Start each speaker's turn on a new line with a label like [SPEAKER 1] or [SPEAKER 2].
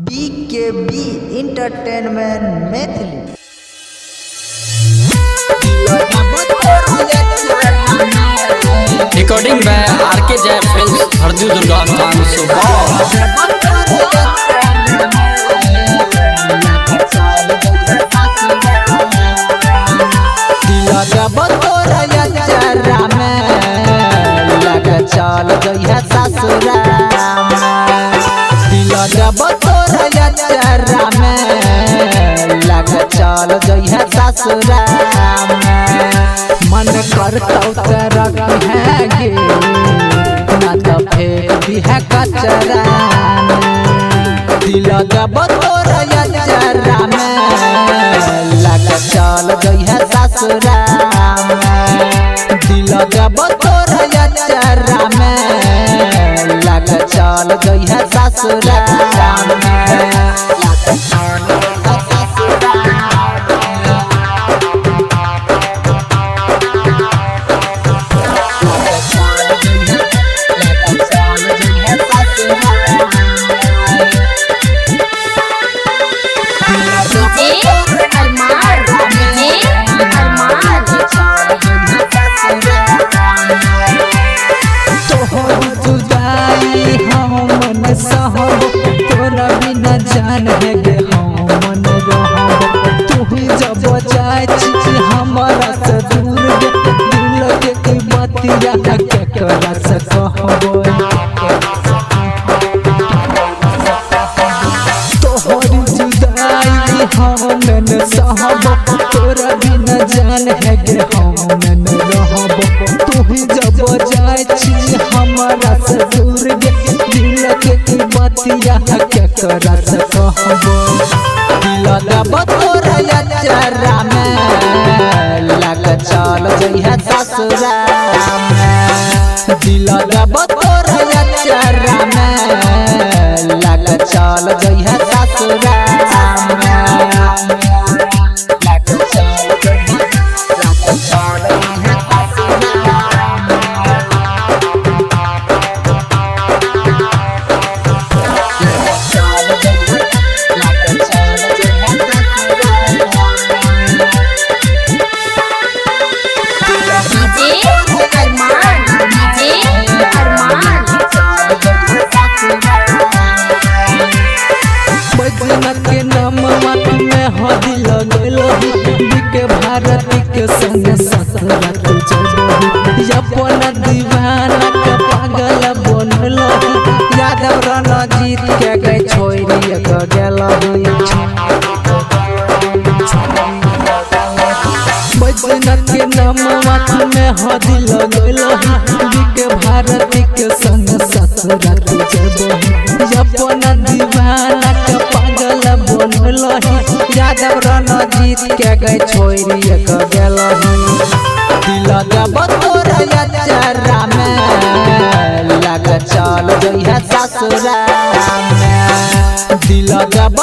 [SPEAKER 1] BKB entertainment Maithili.
[SPEAKER 2] Recording by RK Jai films Hardi Durga धाम
[SPEAKER 1] चल जइहा ससुराम दिल जब तोरा चरा में लग चल जइहा ससुराम मन करतौ तरक है गे ना तो फेर दिहा कचरा दिल जब तोरा चरा में लग चल जइहा ससुराम दिल जब तोरा चरा में लग चल जइहा ससुराम जान है गे हम मन रहब तू जब जाची हमरा से दूर गे दिल के की बतिया के करा से कहबो तोहरी जुदाई हम न सहब तोरा बिना जान है गे हम न रहब तू जब जाची हमरा से दूर गे दिल के की बतिया के करा से कहबो दिल दब तोरा चरा में लग चल जइहा ससुराम दिल दब तोरा चरा में लग चल जइहा ससुराम लग चल के नाम में हदी लगलो बिके भारती के संग ससुरा तू जबो अपन दीवाना के पागल बनलो यादव रणजीत के गई छोरी के गेलो बजन के नाम में हदी लगलो बिके भारती के संग ससुरा तू जबो अपन दीवाना के पागल बनलो यादव रणजीत के गई छोरी के गेलो दिल जब तोरा चरा में लग चल जइहा ससुराम दिल जब